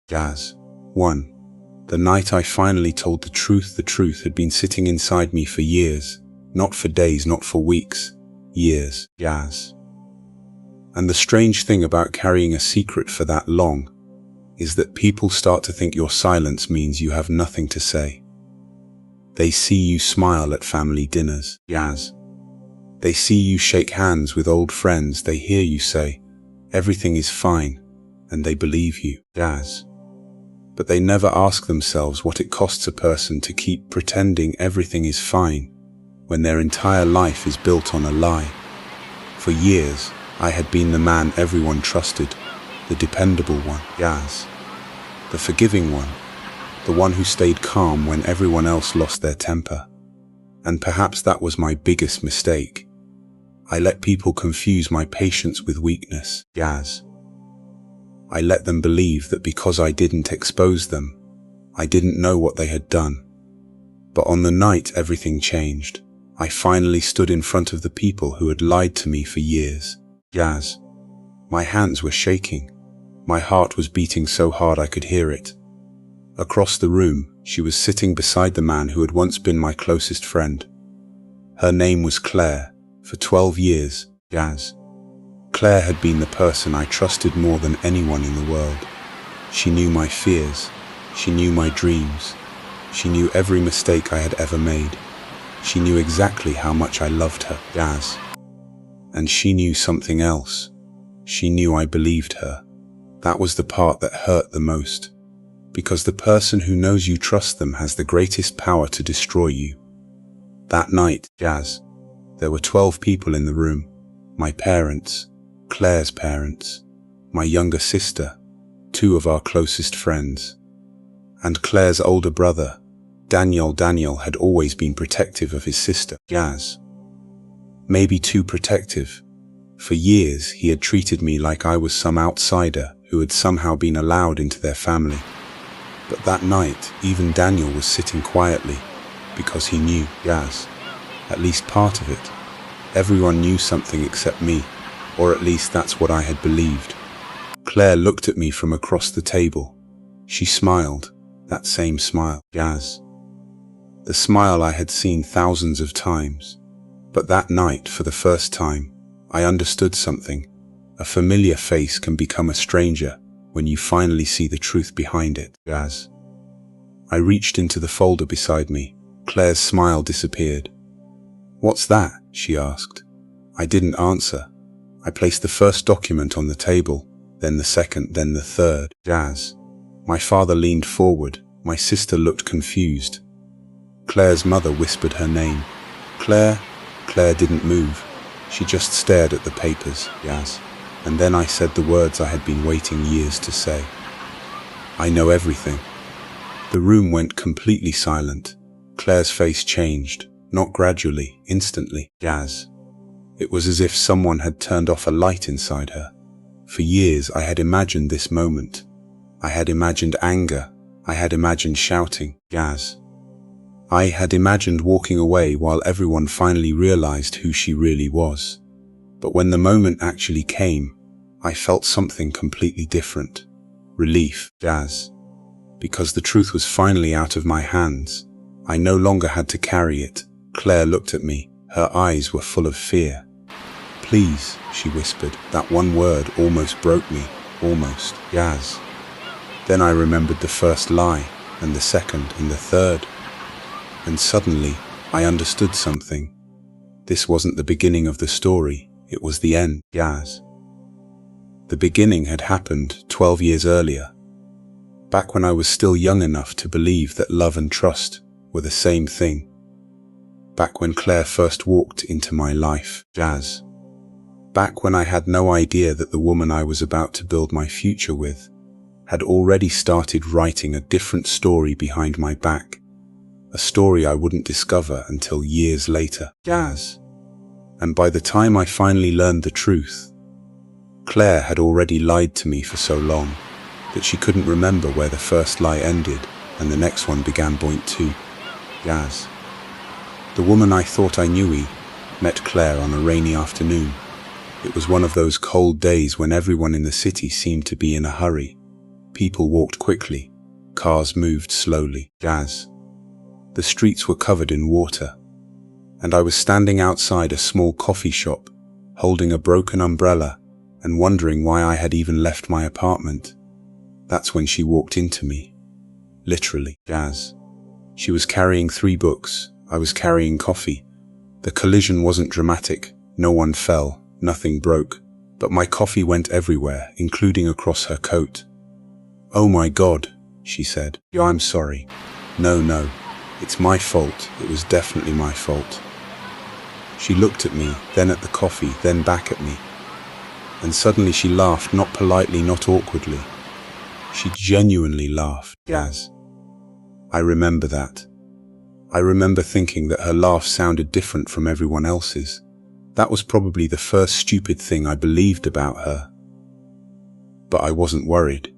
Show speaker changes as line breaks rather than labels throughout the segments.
Jazz. 1. The night I finally told the truth had been sitting inside me for years. Not for days, not for weeks. Years. Jazz. And the strange thing about carrying a secret for that long is that people start to think your silence means you have nothing to say. They see you smile at family dinners. Jazz. They see you shake hands with old friends. They hear you say, everything is fine, and they believe you. Jazz. But they never ask themselves what it costs a person to keep pretending everything is fine when their entire life is built on a lie. For years, I had been the man everyone trusted, the dependable one. Jazz. The forgiving one. The one who stayed calm when everyone else lost their temper. And perhaps that was my biggest mistake. I let people confuse my patience with weakness. Jazz. I let them believe that because I didn't expose them, I didn't know what they had done. But on the night everything changed, I finally stood in front of the people who had lied to me for years. Jazz. My hands were shaking. My heart was beating so hard I could hear it. Across the room, she was sitting beside the man who had once been my closest friend. Her name was Claire. For 12 years, Jazz. Claire had been the person I trusted more than anyone in the world. She knew my fears. She knew my dreams. She knew every mistake I had ever made. She knew exactly how much I loved her. Jazz. And she knew something else. She knew I believed her. That was the part that hurt the most. Because the person who knows you trust them has the greatest power to destroy you. That night, Jazz, there were 12 people in the room. My parents, Claire's parents, my younger sister, 2 of our closest friends, and Claire's older brother, Daniel. Daniel had always been protective of his sister, Jazz. Maybe too protective. For years, he had treated me like I was some outsider who had somehow been allowed into their family. But that night, even Daniel was sitting quietly, because he knew, Jazz, at least part of it. Everyone knew something except me, or at least that's what I had believed. Claire looked at me from across the table. She smiled, that same smile, Jazz. The smile I had seen thousands of times. But that night, for the first time, I understood something. A familiar face can become a stranger when you finally see the truth behind it, Jazz. I reached into the folder beside me. Claire's smile disappeared. "What's that?" she asked. I didn't answer. I placed the first document on the table, then the second, then the third. Jazz. My father leaned forward. My sister looked confused. Claire's mother whispered her name. Claire? Claire didn't move. She just stared at the papers, Jazz. And then I said the words I had been waiting years to say. I know everything. The room went completely silent. Claire's face changed, not gradually, instantly, Jazz. It was as if someone had turned off a light inside her. For years I had imagined this moment. I had imagined anger. I had imagined shouting, Jazz. I had imagined walking away while everyone finally realized who she really was. But when the moment actually came, I felt something completely different. Relief, Jazz. Because the truth was finally out of my hands. I no longer had to carry it. Claire looked at me. Her eyes were full of fear. Please, she whispered. That one word almost broke me. Almost. Jazz. Then I remembered the first lie, and the second, and the third. And suddenly, I understood something. This wasn't the beginning of the story. It was the end, Jazz. The beginning had happened 12 years earlier. Back when I was still young enough to believe that love and trust were the same thing. Back when Claire first walked into my life, Jazz. Back when I had no idea that the woman I was about to build my future with had already started writing a different story behind my back. A story I wouldn't discover until years later, Jazz. And by the time I finally learned the truth, Claire had already lied to me for so long that she couldn't remember where the first lie ended and the next one began. Point 2. Jazz. The woman I thought I knew met Claire on a rainy afternoon. It was one of those cold days when everyone in the city seemed to be in a hurry. People walked quickly. Cars moved slowly. Jazz. The streets were covered in water. And I was standing outside a small coffee shop, holding a broken umbrella and wondering why I had even left my apartment. That's when she walked into me. Literally. Jazz. She was carrying 3 books. I was carrying coffee. The collision wasn't dramatic. No one fell. Nothing broke. But my coffee went everywhere, including across her coat. "Oh my God," she said. "I'm sorry." No. It's my fault. It was definitely my fault." She looked at me, then at the coffee, then back at me. And suddenly she laughed, not politely, not awkwardly. She genuinely laughed. Jazz. I remember that. I remember thinking that her laugh sounded different from everyone else's. That was probably the first stupid thing I believed about her. But I wasn't worried.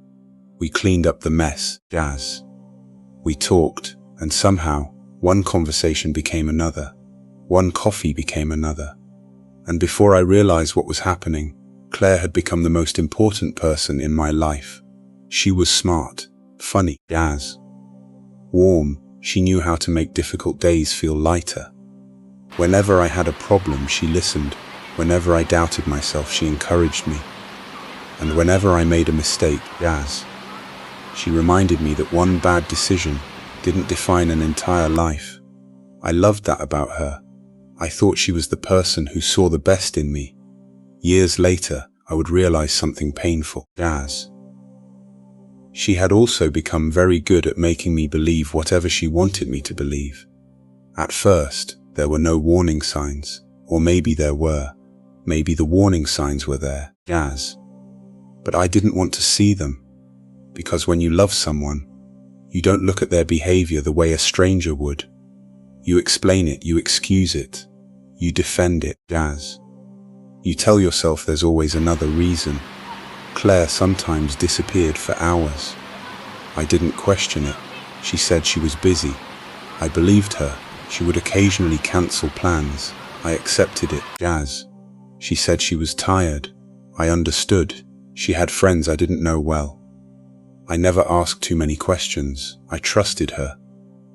We cleaned up the mess. Jazz. We talked, and somehow, one conversation became another. One coffee became another. And before I realized what was happening, Claire had become the most important person in my life. She was smart, funny, Jazz. Warm. She knew how to make difficult days feel lighter. Whenever I had a problem, she listened. Whenever I doubted myself, she encouraged me. And whenever I made a mistake, Jazz. She reminded me that one bad decision didn't define an entire life. I loved that about her. I thought she was the person who saw the best in me. Years later, I would realize something painful. Jazz. She had also become very good at making me believe whatever she wanted me to believe. At first, there were no warning signs, or maybe there were. Maybe the warning signs were there. Jazz. But I didn't want to see them. Because when you love someone, you don't look at their behavior the way a stranger would. You explain it, you excuse it, you defend it. Jazz. You tell yourself there's always another reason. Claire sometimes disappeared for hours. I didn't question it. She said she was busy. I believed her. She would occasionally cancel plans. I accepted it. Jazz. She said she was tired. I understood. She had friends I didn't know well. I never asked too many questions. I trusted her.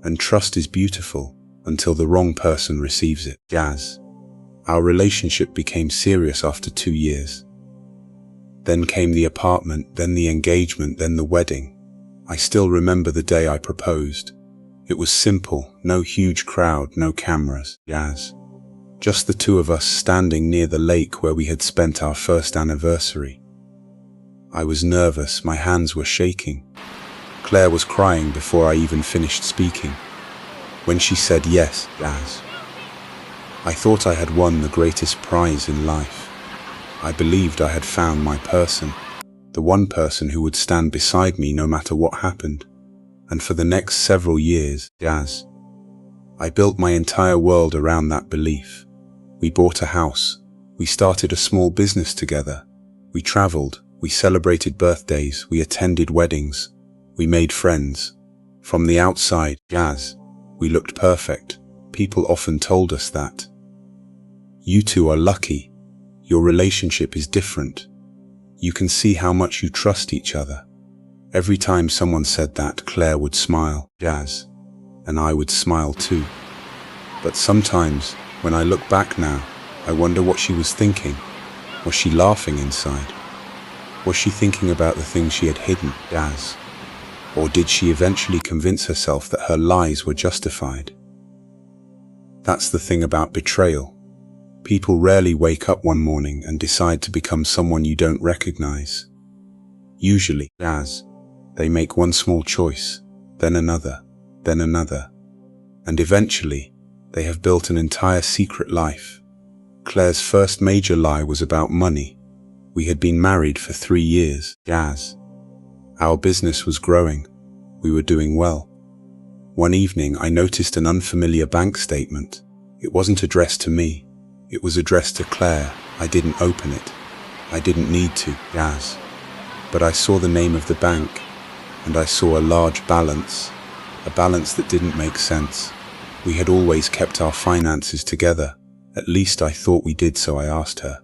And trust is beautiful until the wrong person receives it. Jazz. Our relationship became serious after 2 years. Then came the apartment, then the engagement, then the wedding. I still remember the day I proposed. It was simple, no huge crowd, no cameras. Jazz. Just the 2 of us standing near the lake where we had spent our first anniversary. I was nervous, my hands were shaking. Claire was crying before I even finished speaking. When she said yes, Jazz, I thought I had won the greatest prize in life. I believed I had found my person, the one person who would stand beside me no matter what happened. And for the next several years, Jazz, I built my entire world around that belief. We bought a house. We started a small business together. We traveled. We celebrated birthdays. We attended weddings. We made friends. From the outside, Jazz, we looked perfect. People often told us that. You 2 are lucky. Your relationship is different. You can see how much you trust each other. Every time someone said that, Claire would smile, Jazz, and I would smile too. But sometimes, when I look back now, I wonder what she was thinking. Was she laughing inside? Was she thinking about the things she had hidden, Jazz? Or did she eventually convince herself that her lies were justified? That's the thing about betrayal. People rarely wake up one morning and decide to become someone you don't recognize. Usually, Jazz, they make one small choice, then another, and eventually, they have built an entire secret life. Claire's first major lie was about money. We had been married for 3 years, Jazz. Our business was growing. We were doing well. One evening, I noticed an unfamiliar bank statement. It wasn't addressed to me. It was addressed to Claire. I didn't open it. I didn't need to, Jazz. But I saw the name of the bank, and I saw a large balance, a balance that didn't make sense. We had always kept our finances together. At least I thought we did, so I asked her,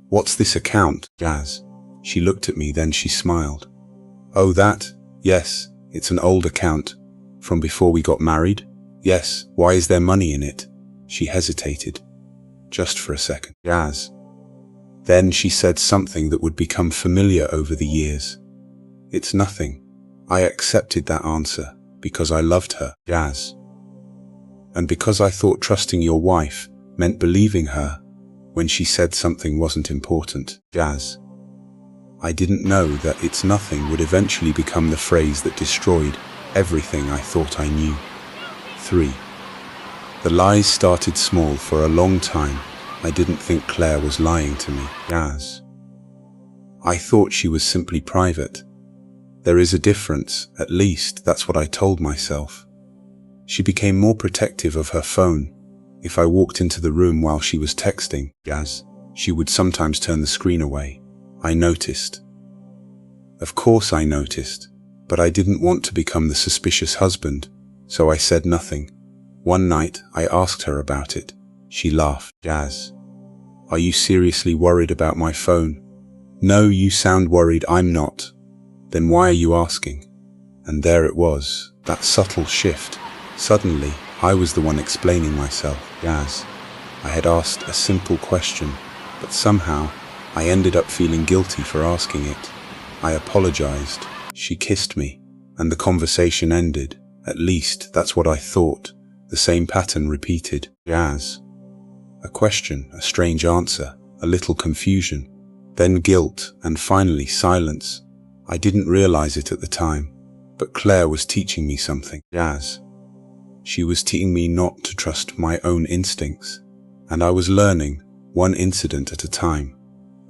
"What's this account, Jazz?" She looked at me, then she smiled. Oh, that? Yes, it's an old account. From before we got married? Yes, why is there money in it? She hesitated. Just for a second. Jazz. Then she said something that would become familiar over the years. It's nothing. I accepted that answer because I loved her, Jazz. And because I thought trusting your wife meant believing her when she said something wasn't important, Jazz. I didn't know that "it's nothing" would eventually become the phrase that destroyed everything I thought I knew. 3. The lies started small. For a long time, I didn't think Claire was lying to me, Jazz. I thought she was simply private. There is a difference, at least that's what I told myself. She became more protective of her phone. If I walked into the room while she was texting, Jazz, she would sometimes turn the screen away. I noticed. Of course I noticed, but I didn't want to become the suspicious husband, so I said nothing. One night, I asked her about it. She laughed. Jazz, are you seriously worried about my phone? No, you sound worried. I'm not. Then why are you asking? And there it was, that subtle shift. Suddenly, I was the one explaining myself. Jazz, I had asked a simple question, but somehow I ended up feeling guilty for asking it. I apologized. She kissed me, and the conversation ended. At least, that's what I thought. The same pattern repeated. Jazz. A question, a strange answer, a little confusion, then guilt, and finally silence. I didn't realize it at the time, but Claire was teaching me something. Jazz. She was teaching me not to trust my own instincts, and I was learning, one incident at a time.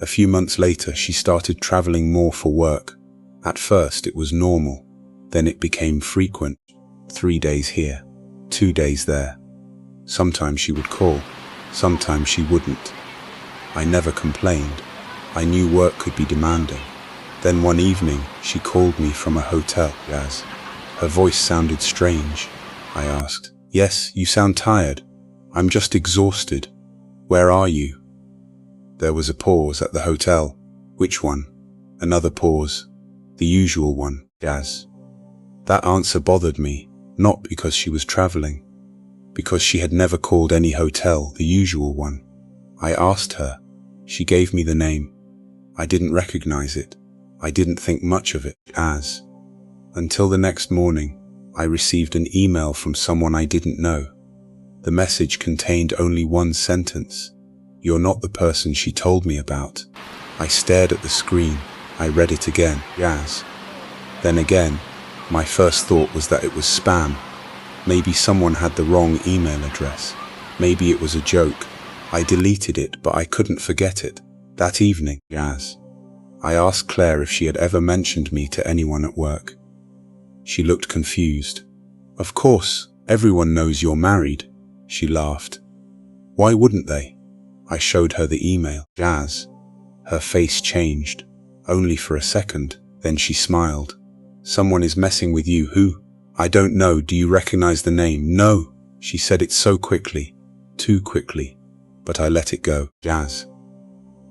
A few months later, she started traveling more for work. At first, it was normal. Then it became frequent. 3 days here, 2 days there. Sometimes she would call, sometimes she wouldn't. I never complained. I knew work could be demanding. Then one evening, she called me from a hotel, Jazz. Her voice sounded strange. I asked, "Yes, you sound tired." "I'm just exhausted." "Where are you?" There was a pause at the hotel. "Which one?" Another pause. "The usual one, Jazz." That answer bothered me, not because she was traveling, because she had never called any hotel the usual one. I asked her. She gave me the name. I didn't recognize it. I didn't think much of it, Jazz. Until the next morning, I received an email from someone I didn't know. The message contained only one sentence. "You're not the person she told me about." I stared at the screen. I read it again. Jazz. Then again. My first thought was that it was spam. Maybe someone had the wrong email address. Maybe it was a joke. I deleted it, but I couldn't forget it. That evening, Jazz, I asked Claire if she had ever mentioned me to anyone at work. She looked confused. "Of course, everyone knows you're married," she laughed. "Why wouldn't they?" I showed her the email. Jazz. Her face changed, only for a second, then she smiled. "Someone is messing with you. Who?" "I don't know. Do you recognize the name?" "No." She said it so quickly, too quickly, but I let it go. Jazz.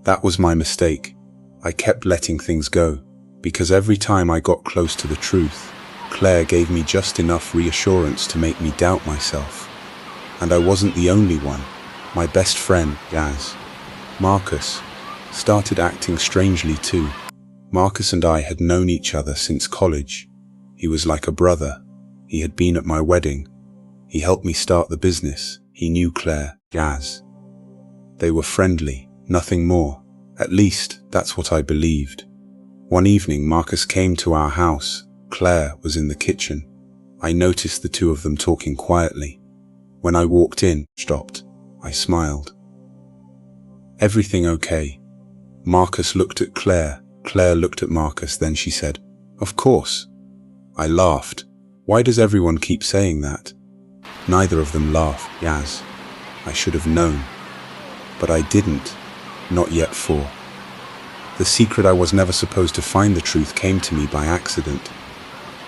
That was my mistake. I kept letting things go, because every time I got close to the truth, Claire gave me just enough reassurance to make me doubt myself. And I wasn't the only one. My best friend, Jazz, Marcus, started acting strangely too. Marcus and I had known each other since college. He was like a brother. He had been at my wedding. He helped me start the business. He knew Claire, Jazz. They were friendly, nothing more. At least, that's what I believed. One evening, Marcus came to our house. Claire was in the kitchen. I noticed the two of them talking quietly. When I walked in, stopped. I smiled. "Everything okay?" Marcus looked at Claire. Claire looked at Marcus, then she said, "Of course." I laughed. Why does everyone keep saying that? Neither of them laughed. Jazz. I should have known. But I didn't. Not yet. 4. The secret I was never supposed to find the truth came to me by accident.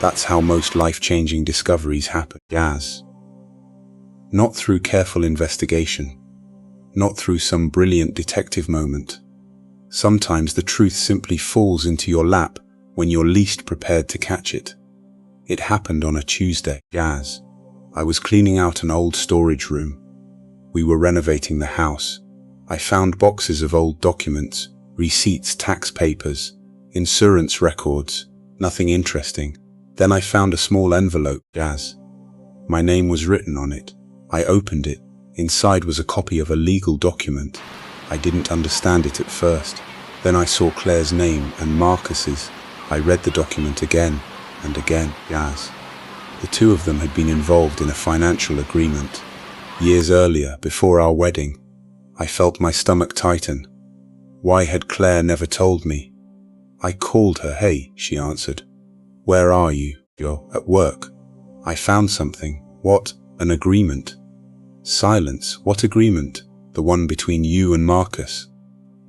That's how most life-changing discoveries happen. Jazz. Not through careful investigation. Not through some brilliant detective moment. Sometimes the truth simply falls into your lap when you're least prepared to catch it. It happened on a Tuesday. Gaz. I was cleaning out an old storage room. We were renovating the house. I found boxes of old documents, receipts, tax papers, insurance records, nothing interesting. Then I found a small envelope. Gaz. My name was written on it. I opened it. Inside was a copy of a legal document. I didn't understand it at first. Then I saw Claire's name and Marcus's. I read the document again and again. Gaz. The two of them had been involved in a financial agreement. Years earlier, before our wedding, I felt my stomach tighten. Why had Claire never told me? I called her. Hey, she answered. Where are you? You're at work. I found something. What? An agreement. Silence. What agreement? The one between you and Marcus.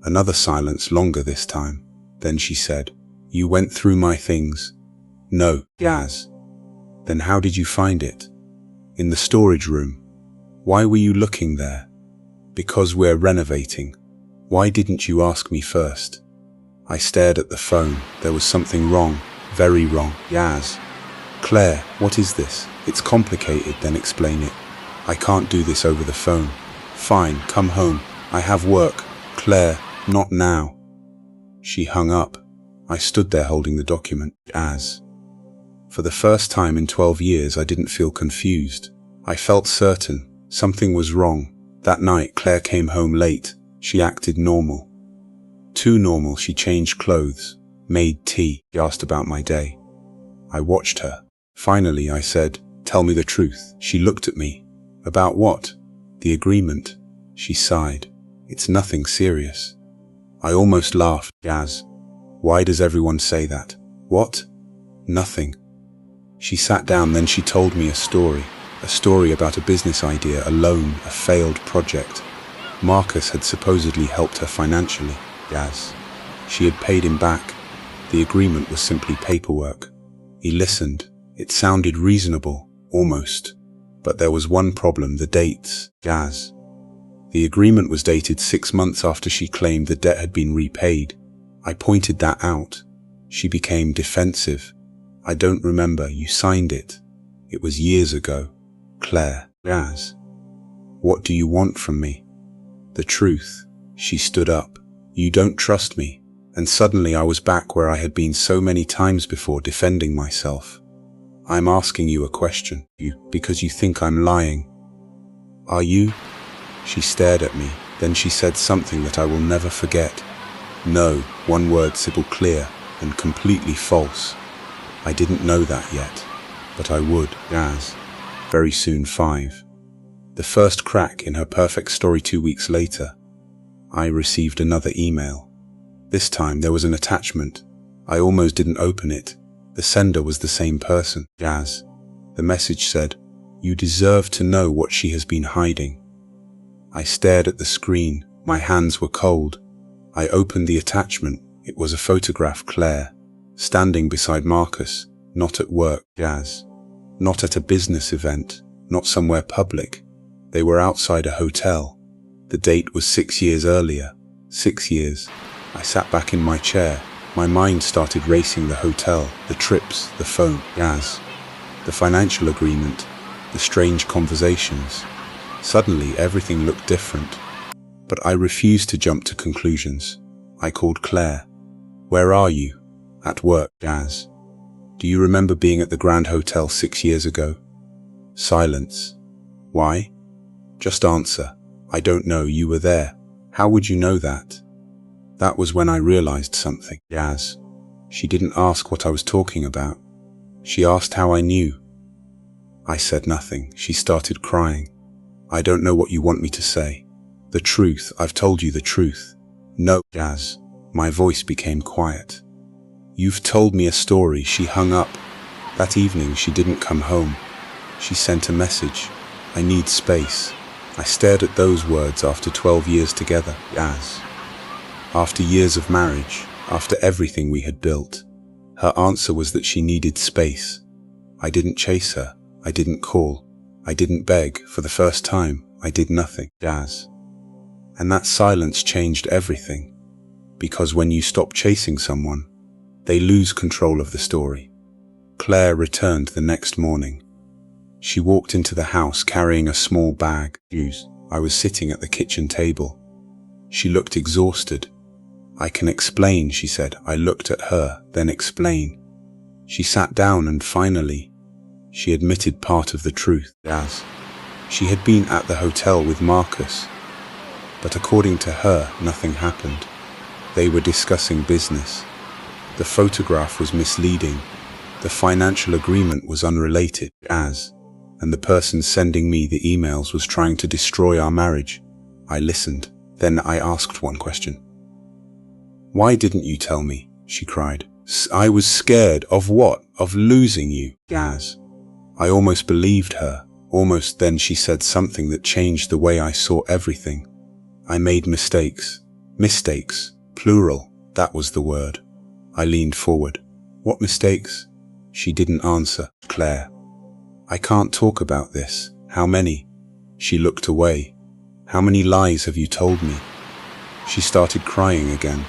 Another silence, longer this time. Then she said, You went through my things. No. Gaz. Then how did you find it? In the storage room. Why were you looking there? Because we're renovating. Why didn't you ask me first? I stared at the phone. There was something wrong. Very wrong. Gaz. Claire, what is this? It's complicated, then explain it. I can't do this over the phone. Fine, come home. I have work. Claire, not now. She hung up. I stood there holding the document. Gaz. For the first time in 12 years, I didn't feel confused. I felt certain something was wrong. That night, Claire came home late. She acted normal. Too normal. She changed clothes, made tea, asked about my day. I watched her. Finally, I said, Tell me the truth. She looked at me. About what? The agreement. She sighed. It's nothing serious. I almost laughed. Gaz. Why does everyone say that? What? Nothing. She sat down, then she told me a story about a business idea, a loan, a failed project. Marcus had supposedly helped her financially. Gaz. She had paid him back. The agreement was simply paperwork. He listened. It sounded reasonable, almost. But there was one problem, the dates. Gaz. The agreement was dated 6 months after she claimed the debt had been repaid. I pointed that out. She became defensive. I don't remember. You signed it. It was years ago. Claire. Gaz. What do you want from me? The truth. She stood up. You don't trust me. And suddenly I was back where I had been so many times before, defending myself. I'm asking you a question. Because you think I'm lying. Are you? She stared at me. Then she said something that I will never forget. No, one word, Sybil, clear and completely false. I didn't know that yet, but I would. Gaz. Very soon. 5. The first crack in her perfect story. 2 weeks later, I received another email. This time there was an attachment. I almost didn't open it. The sender was the same person. Gaz. The message said, You deserve to know what she has been hiding. I stared at the screen. My hands were cold. I opened the attachment. It was a photograph. Claire, standing beside Marcus, not at work. Gaz. Not at a business event, not somewhere public. They were outside a hotel. The date was 6 years earlier. 6 years. I sat back in my chair. My mind started racing. The hotel, the trips, the phone. Gaz. The financial agreement, the strange conversations. Suddenly everything looked different. But I refused to jump to conclusions. I called Claire. Where are you? At work. Gaz. Do you remember being at the Grand Hotel 6 years ago? Silence. Why? Just answer. I don't know. You were there. How would you know that? That was when I realized something. Gaz. She didn't ask what I was talking about. She asked how I knew. I said nothing. She started crying. I don't know what you want me to say. The truth. I've told you the truth. No. Gaz. My voice became quiet. You've told me a story. She hung up. That evening she didn't come home. She sent a message. I need space. I stared at those words after 12 years together. Gaz. After years of marriage, after everything we had built, her answer was that she needed space. I didn't chase her. I didn't call. I didn't beg. For the first time, I did nothing. Gaz. And that silence changed everything. Because when you stop chasing someone, They lose control of the story. Claire returned the next morning. She walked into the house carrying a small bag. I was sitting at the kitchen table. She looked exhausted. "I can explain," she said. I looked at her. "Then explain." She sat down and finally, she admitted part of the truth. As she had been at the hotel with Marcus, but according to her, nothing happened. They were discussing business. The photograph was misleading. The financial agreement was unrelated. And the person sending me the emails was trying to destroy our marriage. I listened. Then I asked one question. "Why didn't you tell me?" she cried. "I was scared." "Of what?" "Of losing you." I almost believed her. Almost. Then she said something that changed the way I saw everything. "I made mistakes." Mistakes, plural, that was the word. I leaned forward. "What mistakes?" She didn't answer. "Claire, I can't talk about this." "How many?" She looked away. "How many lies have you told me?" She started crying again,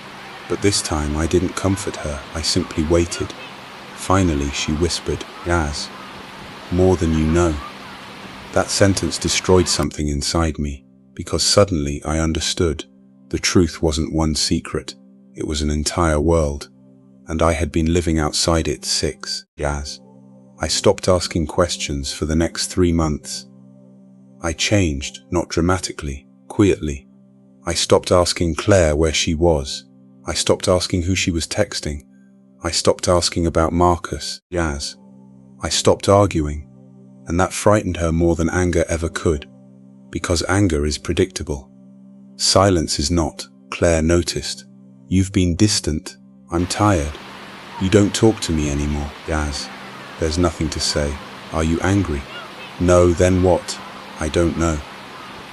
but this time I didn't comfort her. I simply waited. Finally, she whispered, "Yaz, more than you know." That sentence destroyed something inside me, because suddenly I understood. The truth wasn't one secret, it was an entire world, and I had been living outside it. Yaz. I stopped asking questions for the next 3 months. I changed, not dramatically, quietly. I stopped asking Claire where she was. I stopped asking who she was texting. I stopped asking about Marcus. Yaz. I stopped arguing, and that frightened her more than anger ever could, because anger is predictable. Silence is not. Claire noticed. "You've been distant. I'm tired. You don't talk to me anymore." Yaz. "There's nothing to say." "Are you angry?" "No." "Then what?" "I don't know."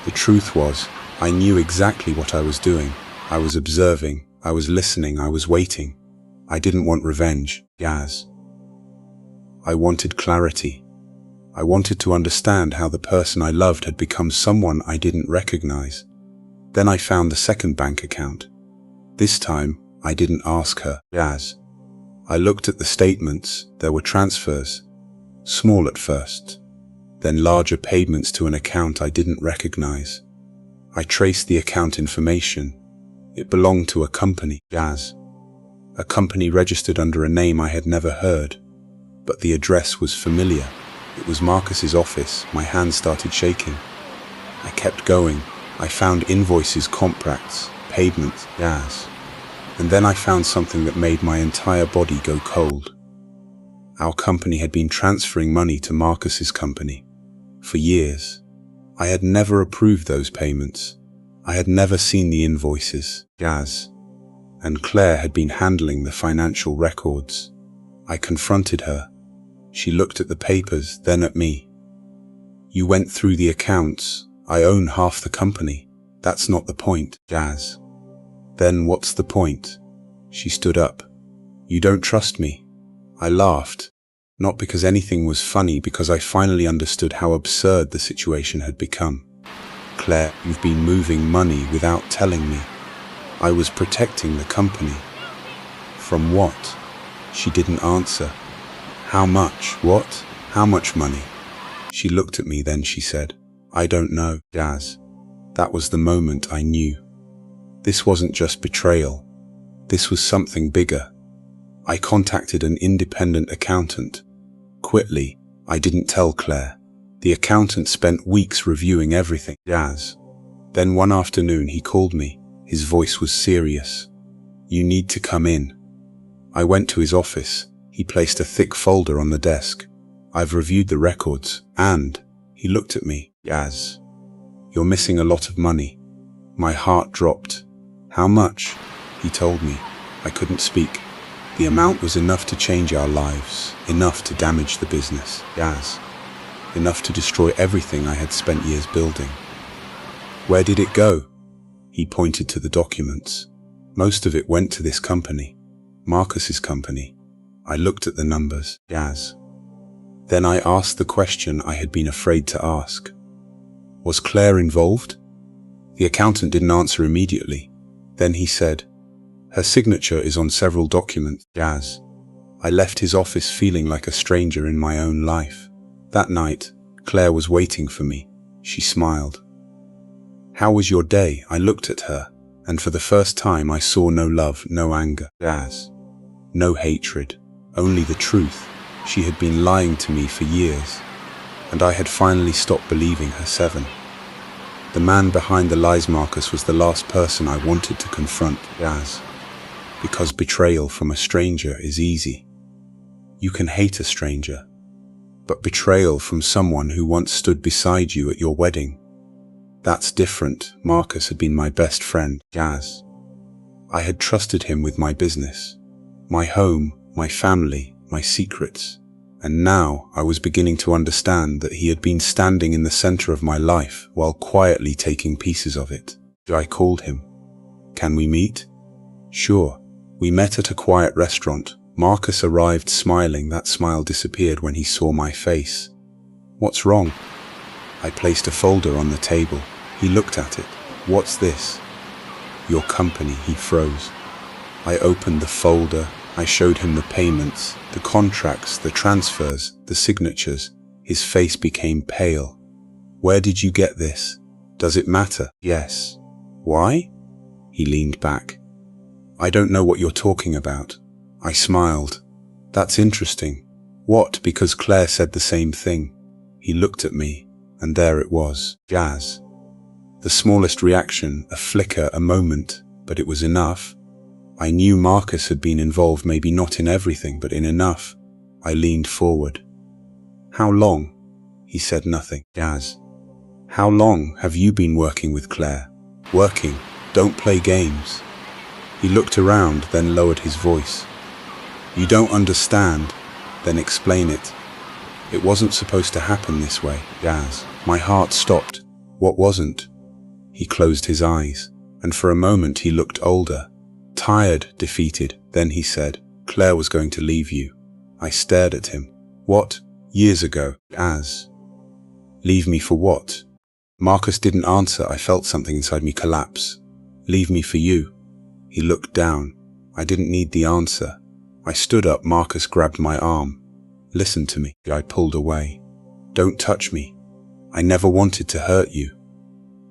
The truth was, I knew exactly what I was doing. I was observing, I was listening, I was waiting. I didn't want revenge. Yaz. I wanted clarity. I wanted to understand how the person I loved had become someone I didn't recognize. Then I found the second bank account. This time, I didn't ask her. Yaz. I looked at the statements. There were transfers, small at first, then larger payments to an account I didn't recognize. I traced the account information. It belonged to a company, Yaz. A company registered under a name I had never heard, but the address was familiar. It was Marcus's office. My hands started shaking. I kept going. I found invoices, contracts, payments, Yaz. And then I found something that made my entire body go cold. Our company had been transferring money to Marcus's company for years. I had never approved those payments. I had never seen the invoices, Yaz. And Claire had been handling the financial records. I confronted her. She looked at the papers, then at me. "You went through the accounts. I own half the company. That's not the point, Yaz." "Then what's the point?" She stood up. "You don't trust me." I laughed, not because anything was funny, because I finally understood how absurd the situation had become. "Claire, you've been moving money without telling me." I was protecting the company. "From what?" She didn't answer. "How much?" "What? How much money?" She looked at me, then she said, "I don't know, Yaz." That was the moment I knew. This wasn't just betrayal. This was something bigger. I contacted an independent accountant. Quickly, I didn't tell Claire. The accountant spent weeks reviewing everything. Yaz. Then one afternoon he called me. His voice was serious. "You need to come in." I went to his office. He placed a thick folder on the desk. "I've reviewed the records, and..." He looked at me. "Yaz, you're missing a lot of money." My heart dropped. "How much?" He told me. I couldn't speak. The amount was enough to change our lives, enough to damage the business, Yaz, enough to destroy everything I had spent years building. "Where did it go?" He pointed to the documents. "Most of it went to this company, Marcus's company." I looked at the numbers, Yaz. Then I asked the question I had been afraid to ask. Was Claire involved? The accountant didn't answer immediately. Then he said, Her signature is on several documents, Jazz. I left his office feeling like a stranger in my own life. That night, Claire was waiting for me. She smiled. "How was your day?" I looked at her, and for the first time I saw no love, no anger, Jazz. No hatred, only the truth. She had been lying to me for years, and I had finally stopped believing her. 7. The man behind the lies, Marcus, was the last person I wanted to confront, Jazz. Because betrayal from a stranger is easy. You can hate a stranger, but betrayal from someone who once stood beside you at your wedding, that's different. Marcus had been my best friend, Jazz. I had trusted him with my business, my home, my family, my secrets, and now I was beginning to understand that he had been standing in the center of my life while quietly taking pieces of it. I called him. "Can we meet?" "Sure." We met at a quiet restaurant. Marcus arrived smiling. That smile disappeared when he saw my face. "What's wrong?" I placed a folder on the table. He looked at it. "What's this?" "Your company." He froze. I opened the folder. I showed him the payments, the contracts, the transfers, the signatures. His face became pale. "Where did you get this? Does it matter?" "Yes." "Why?" He leaned back. "I don't know what you're talking about." I smiled. "That's interesting." "What?" "Because Claire said the same thing." He looked at me, and there it was, Jazz. The smallest reaction, a flicker, a moment, but it was enough. I knew Marcus had been involved, maybe not in everything, but in enough. I leaned forward. "How long?" He said nothing. "Jazz, how long have you been working with Claire?" "Working. Don't play games." He looked around, then lowered his voice. "You don't understand." "Then explain it." "It wasn't supposed to happen this way, Jazz." My heart stopped. "What wasn't?" He closed his eyes, and for a moment he looked older, tired, defeated. Then he said, "Claire was going to leave you." I stared at him. "What?" "Years ago, Jazz." "Leave me for what?" Marcus didn't answer. I felt something inside me collapse. "Leave me for you." He looked down. I didn't need the answer. I stood up. Marcus grabbed my arm. "Listen to me." I pulled away. "Don't touch me. I never wanted to hurt you."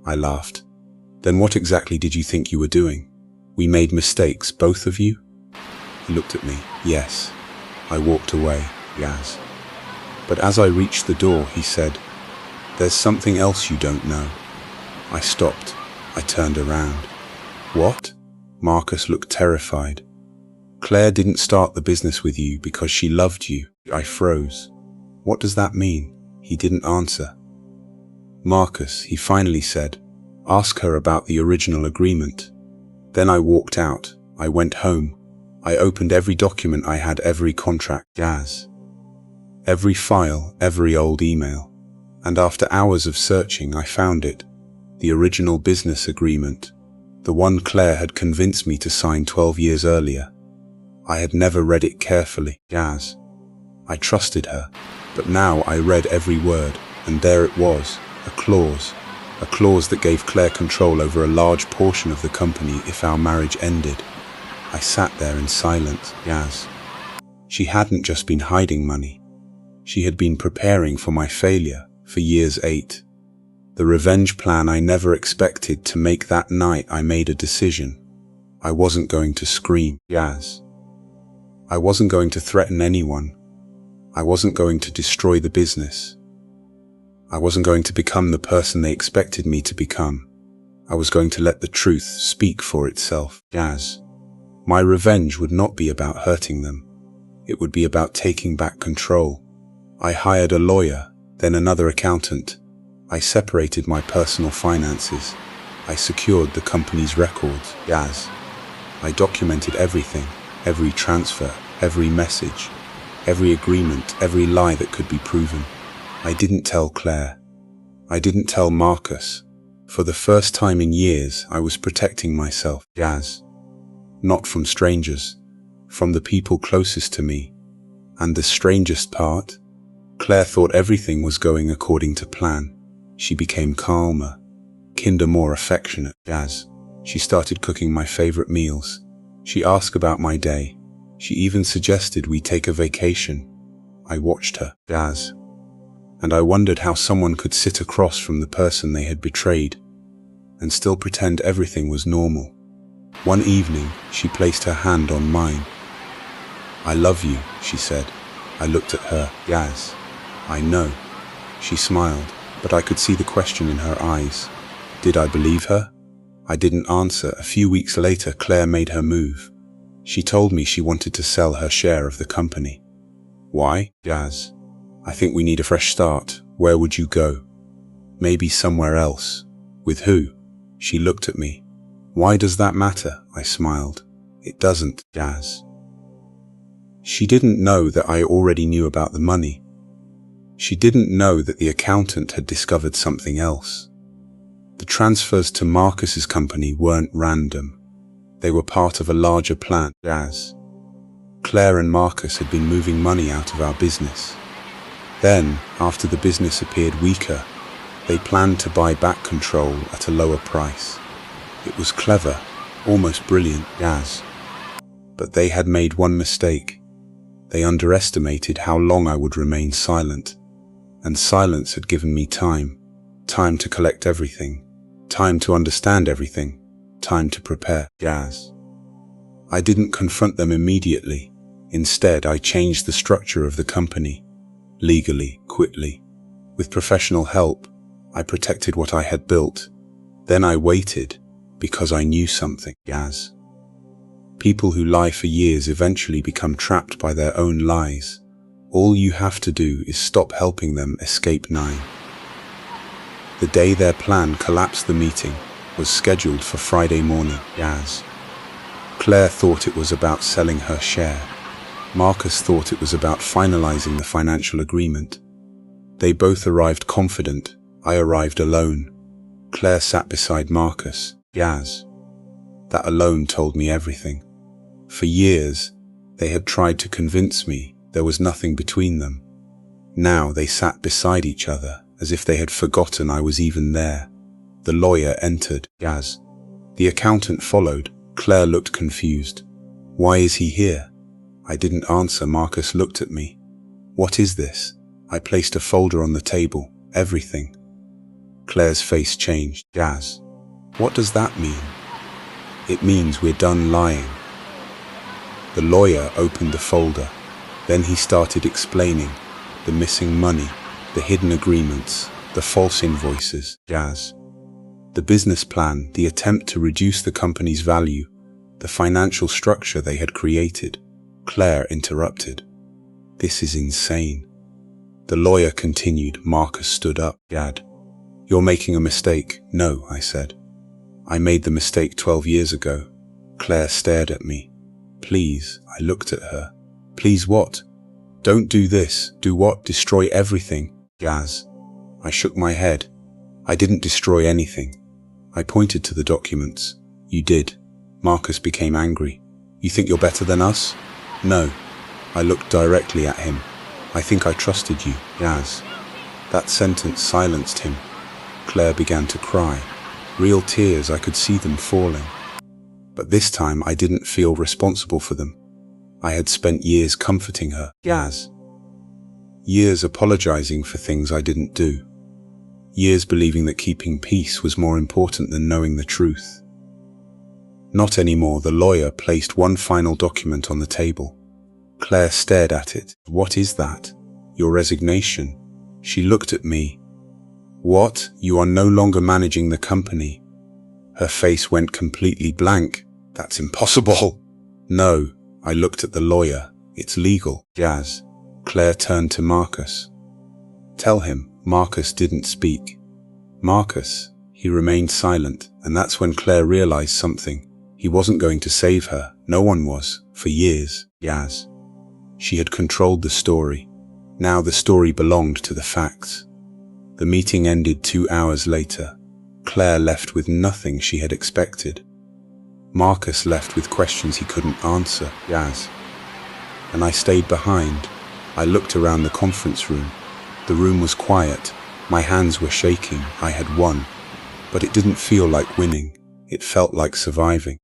I laughed. "Then what exactly did you think you were doing?" "We made mistakes, both of you?" He looked at me. "Yes." I walked away, Jazz. But as I reached the door, he said, "There's something else you don't know." I stopped. I turned around. "What?" Marcus looked terrified. "Claire didn't start the business with you because she loved you." I froze. "What does that mean?" He didn't answer. "Marcus," he finally said, "ask her about the original agreement." Then I walked out. I went home. I opened every document I had, every contract, Jazz. Every file, every old email. And after hours of searching, I found it. The original business agreement. The one Claire had convinced me to sign 12 years earlier. I had never read it carefully, Jazz. I trusted her, but now I read every word, and there it was, a clause that gave Claire control over a large portion of the company if our marriage ended. I sat there in silence, Jazz. She hadn't just been hiding money. She had been preparing for my failure for years. 8. The revenge plan I never expected to make. That night I made a decision. I wasn't going to scream, Jazz. I wasn't going to threaten anyone. I wasn't going to destroy the business. I wasn't going to become the person they expected me to become. I was going to let the truth speak for itself, Jazz. My revenge would not be about hurting them. It would be about taking back control. I hired a lawyer, then another accountant. I separated my personal finances. I secured the company's records, Jazz. I documented everything, every transfer, every message, every agreement, every lie that could be proven. I didn't tell Claire. I didn't tell Marcus. For the first time in years, I was protecting myself, Jazz. Not from strangers, from the people closest to me. And the strangest part? Claire thought everything was going according to plan. She became calmer, kinder, more affectionate, Jazz. She started cooking my favorite meals. She asked about my day. She even suggested we take a vacation. I watched her, Jazz, and I wondered how someone could sit across from the person they had betrayed and still pretend everything was normal. One evening, she placed her hand on mine. "I love you," she said. I looked at her. "Jazz, I know." She smiled, but I could see the question in her eyes. Did I believe her? I didn't answer. A few weeks later, Claire made her move. She told me she wanted to sell her share of the company. "Why?" "Jazz, I think we need a fresh start. Where would you go?" "Maybe somewhere else." "With who?" She looked at me. "Why does that matter?" I smiled. "It doesn't, Jazz." She didn't know that I already knew about the money. She didn't know that the accountant had discovered something else. The transfers to Marcus's company weren't random. They were part of a larger plan, Jazz. Claire and Marcus had been moving money out of our business. Then, after the business appeared weaker, they planned to buy back control at a lower price. It was clever, almost brilliant, Jazz. But they had made one mistake. They underestimated how long I would remain silent. And silence had given me time. Time to collect everything. Time to understand everything. Time to prepare, Jazz. I didn't confront them immediately. Instead, I changed the structure of the company. Legally, quickly. With professional help, I protected what I had built. Then I waited, because I knew something, Jazz. People who lie for years eventually become trapped by their own lies. All you have to do is stop helping them escape 9. The day their plan collapsed, the meeting was scheduled for Friday morning, Jazz. Claire thought it was about selling her share. Marcus thought it was about finalizing the financial agreement. They both arrived confident. I arrived alone. Claire sat beside Marcus, Jazz. That alone told me everything. For years, they had tried to convince me there was nothing between them. Now they sat beside each other, as if they had forgotten I was even there. The lawyer entered, Jazz. The accountant followed. Claire looked confused. "Why is he here?" I didn't answer. Marcus looked at me. "What is this?" I placed a folder on the table. "Everything." Claire's face changed. "Jazz, what does that mean?" "It means we're done lying." The lawyer opened the folder. Then he started explaining the missing money, the hidden agreements, the false invoices, Jazz. The business plan, the attempt to reduce the company's value, the financial structure they had created. Claire interrupted. "This is insane." The lawyer continued. Marcus stood up. "Dad, you're making a mistake." "No," I said. "I made the mistake 12 years ago." Claire stared at me. "Please," I looked at her. "Please what?" "Don't do this." "Do what?" "Destroy everything, Jazz." I shook my head. "I didn't destroy anything." I pointed to the documents. "You did." Marcus became angry. "You think you're better than us?" "No." I looked directly at him. "I think I trusted you, Jazz." That sentence silenced him. Claire began to cry. Real tears, I could see them falling. But this time I didn't feel responsible for them. I had spent years comforting her, Jazz. Years apologizing for things I didn't do. Years believing that keeping peace was more important than knowing the truth. Not anymore. The lawyer placed one final document on the table. Claire stared at it. "What is that?" "Your resignation." She looked at me. "What? You are no longer managing the company?" Her face went completely blank. "That's impossible." "No." I looked at the lawyer. "It's legal, Jazz." Claire turned to Marcus. "Tell him." Marcus didn't speak. "Marcus." He remained silent, and that's when Claire realized something. He wasn't going to save her. No one was. For years, Jazz. She had controlled the story. Now the story belonged to the facts. The meeting ended 2 hours later. Claire left with nothing she had expected. Marcus left with questions he couldn't answer, Jazz. And I stayed behind. I looked around the conference room. The room was quiet. My hands were shaking. I had won. But it didn't feel like winning. It felt like surviving.